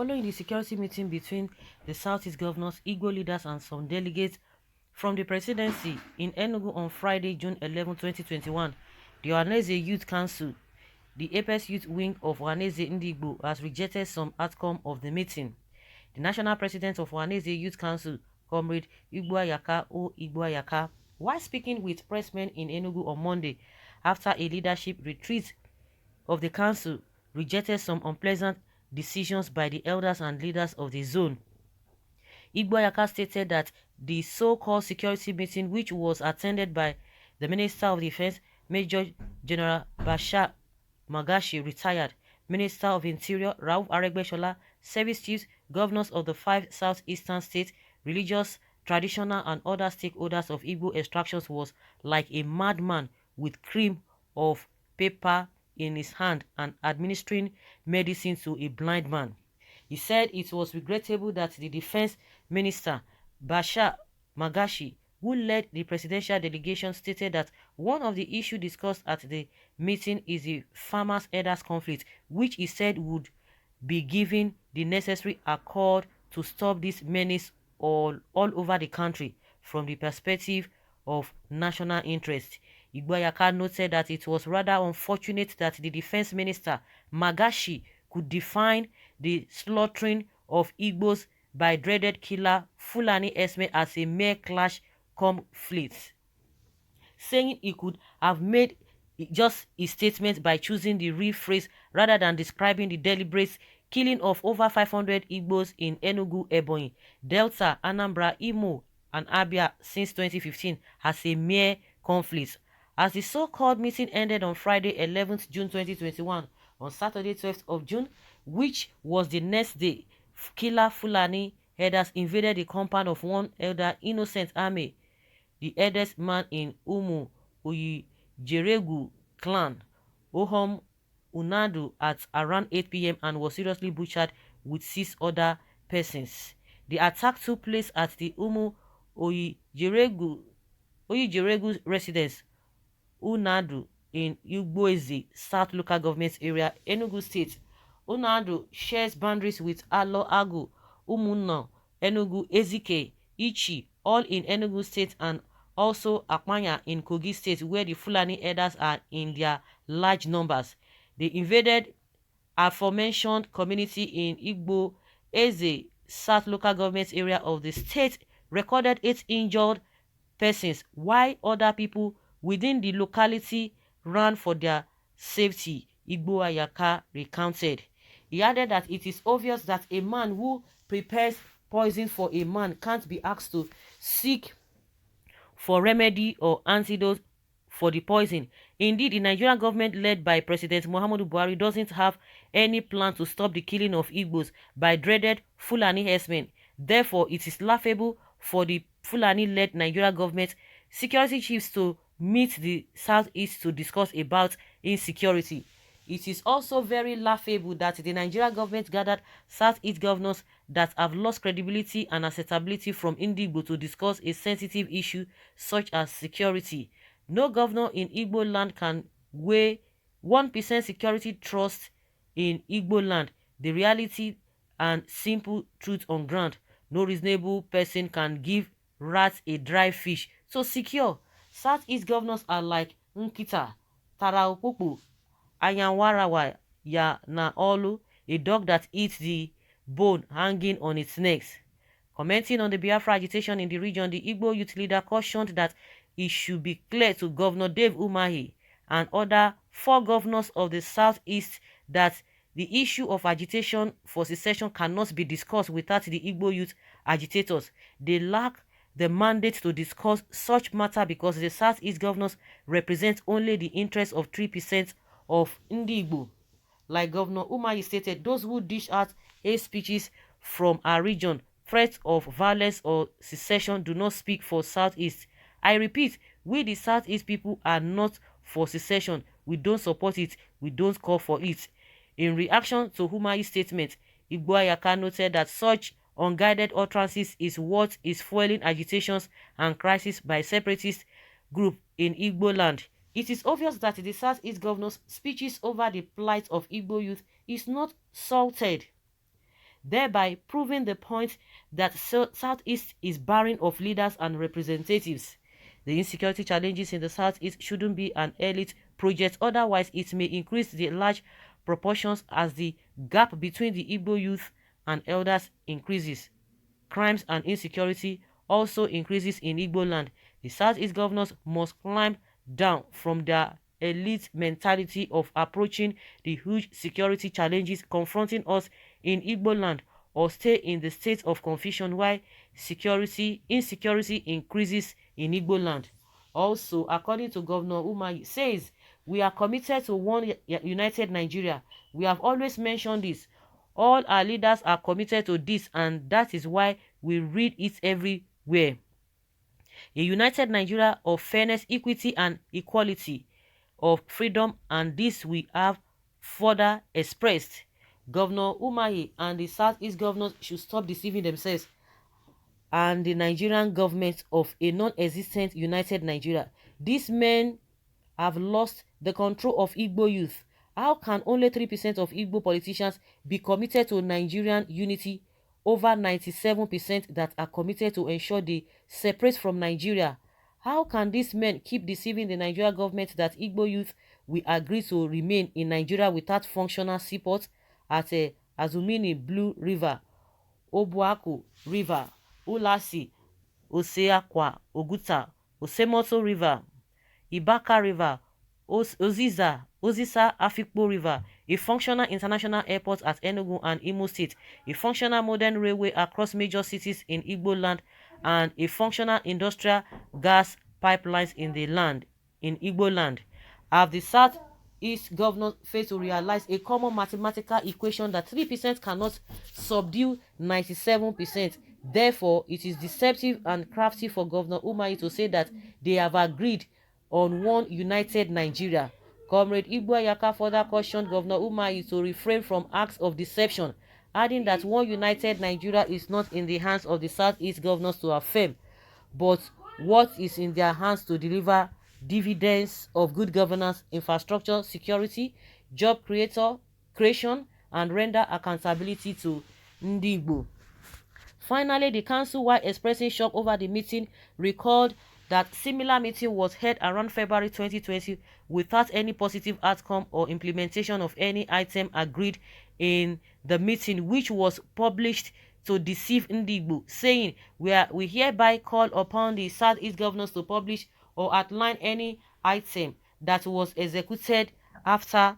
Following the security meeting between the Southeast governors, Igbo leaders and some delegates from the presidency in Enugu on Friday, June 11, 2021, the OHANAEZE Youth Council, the Apex Youth Wing of OHANAEZE Ndigbo, has rejected some outcome of the meeting. The national president of OHANAEZE Youth Council, Comrade Igboayaka O Igboayaka, while speaking with pressmen in Enugu on Monday after a leadership retreat of the council, rejected some unpleasant decisions by the elders and leaders of the zone. Igboayaka stated that the so-called security meeting, which was attended by the Minister of Defense, Major General Bashar Magashi, retired, Minister of Interior Rauf Aregbesola, service chiefs, governors of the 5 southeastern states, religious, traditional and other stakeholders of Igbo extractions, was like a madman with cream of paper in his hand and administering medicine to a blind man. He said it was regrettable that the defense minister, Bashar Magashi, who led the presidential delegation, stated that one of the issues discussed at the meeting is the farmers-herders conflict, which he said would be given the necessary accord to stop this menace all over the country from the perspective of national interest. Igboayaka noted that it was rather unfortunate that the defense minister, Magashi, could define the slaughtering of Igbos by dreaded killer Fulani herdsmen as a mere clash conflict, saying he could have made just a statement by choosing the real phrase rather than describing the deliberate killing of over 500 Igbos in Enugu, Ebonyi, Delta, Anambra, Imo, and Abia since 2015 as a mere conflict. As the so-called meeting ended on Friday, 11th June 2021, on Saturday, 12th of June, which was the next day, killer Fulani herders invaded the compound of one elder Innocent Ame, the eldest man in Umu Uyijeregu clan, Ohom Unadu, at around 8 p.m. and was seriously butchered with 6 other persons. The attack took place at the Umu Uyijeregu residence, Unadu, in Ugboeze South Local Government Area, Enugu State. Unadu shares boundaries with Alo Agu, Umunna, Enugu, Ezike, Ichi, all in Enugu State, and also Akmanya in Kogi State, where the Fulani herders are in their large numbers. They invaded aforementioned community in Igbo Eze South Local Government Area of the state, recorded 8 injured persons, while other people within the locality ran for their safety, Igboayaka recounted. He added that it is obvious that a man who prepares poison for a man can't be asked to seek for remedy or antidote for the poison. Indeed, the Nigerian government led by President Muhammadu Buhari doesn't have any plan to stop the killing of Igbos by dreaded Fulani herdsmen. Therefore, it is laughable for the Fulani-led Nigerian government security chiefs to meet the Southeast to discuss about insecurity. It is also very laughable that the Nigerian government gathered Southeast governors that have lost credibility and acceptability from Ndigbo to discuss a sensitive issue such as security. No governor in Igbo land can weigh 1% security trust in Igbo land, the reality and simple truth on ground. No reasonable person can give rats a dry fish to secure. Southeast governors are like Nkita, Taraopopo, Ayanwarawa ya na Olu, a dog that eats the bone hanging on its neck. Commenting on the Biafra agitation in the region, the Igbo youth leader cautioned that it should be clear to Governor Dave Umahi and other 4 governors of the Southeast that the issue of agitation for secession cannot be discussed without the Igbo youth agitators. They lack the mandate to discuss such matter because the Southeast governors represent only the interests of 3% of Ndigbo. Like Governor Umahi stated, those who dish out hate speeches from our region, threats of violence or secession, do not speak for Southeast. I repeat, we the Southeast people are not for secession. We don't support it. We don't call for it. In reaction to Umahi's statement, Igboayaka noted that such unguided utterances is what is fueling agitations and crisis by separatist groups in Igbo land. It is obvious that the Southeast governors' speeches over the plight of Igbo youth is not salted. thereby proving the point that Southeast is barren of leaders and representatives. The insecurity challenges in the Southeast shouldn't be an elite project, otherwise it may increase the large proportions as the gap between the Igbo youth and elders increases. Crimes and insecurity also increases in Igbo land. The Southeast governors must climb down from their elite mentality of approaching the huge security challenges confronting us in Igbo land, or stay in the state of confusion while insecurity increases in Igbo land. Also, according to Governor Umahi, says, "We are committed to one united Nigeria. We have always mentioned this. All our leaders are committed to this, and that is why we read it everywhere. A united Nigeria of fairness, equity, and equality, of freedom, and this we have further expressed." Governor Umahi and the Southeast governors should stop deceiving themselves and the Nigerian government of a non-existent united Nigeria. These men have lost the control of Igbo youth. How can only 3% of Igbo politicians be committed to Nigerian unity over 97% that are committed to ensure they separate from Nigeria? How can these men keep deceiving the Nigerian government that Igbo youth will agree to remain in Nigeria without functional seaport at Azumini Blue River, Obuaku River, Ulasi, Oseakwa, Oguta, Osemoto River, Ibaka River, Ozisa Afikpo River, a functional international airport at Enugu and Imo State, a functional modern railway across major cities in Igbo land, and a functional industrial gas pipelines in Igbo land? Have the Southeast governors failed to realize a common mathematical equation that 3% cannot subdue 97%? Therefore, it is deceptive and crafty for Governor Umahi to say that they have agreed on one united Nigeria. Comrade Igbo Ayaka further cautioned Governor Umahi to refrain from acts of deception, adding that one united Nigeria is not in the hands of the Southeast governors to affirm, but what is in their hands to deliver dividends of good governance, infrastructure, security, job creation, and render accountability to Ndi Igbo. Finally, the council, while expressing shock over the meeting, recalled that similar meeting was held around February 2020 without any positive outcome or implementation of any item agreed in the meeting, which was published to deceive Ndi Igbo, saying, we hereby call upon the Southeast governors to publish or outline any item that was executed after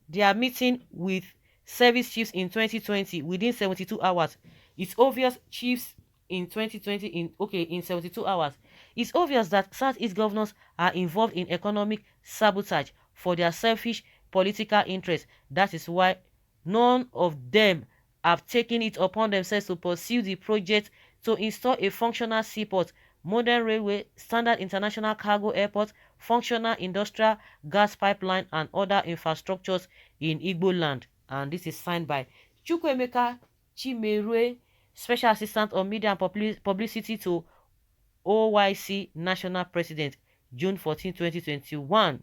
their meeting with service chiefs in 2020 within 72 hours. It's obvious chiefs in 2020 in 72 hours. It's obvious that Southeast governors are involved in economic sabotage for their selfish political interests. That is why none of them have taken it upon themselves to pursue the project to install a functional seaport, modern railway, standard international cargo airport, functional industrial gas pipeline, and other infrastructures in Igbo land. And this is signed by Chukwuemeka Chimerue, Special Assistant on Media and Publicity to OYC National President, June 14, 2021.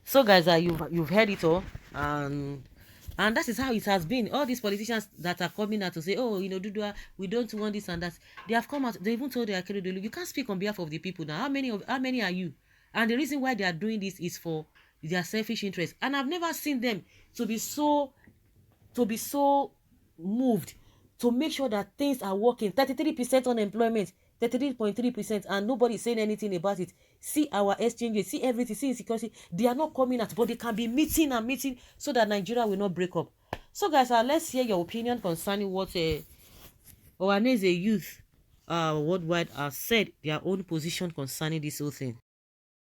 So guys, you've heard it all, and that is how it has been. All these politicians that are coming out to say, oh, Dudua, we don't want this and that, they have come out, they even told their Akeredolu, you can't speak on behalf of the people now. How many are you? And the reason why they are doing this is for their selfish interest. And I've never seen them to be so moved to make sure that things are working. 33% unemployment, 33.3%, and nobody saying anything about it. See our exchanges, see everything, see insecurity. They are not coming out, but they can be meeting so that Nigeria will not break up. So guys, let's hear your opinion concerning what OHANAEZE youth worldwide have said, their own position concerning this whole thing.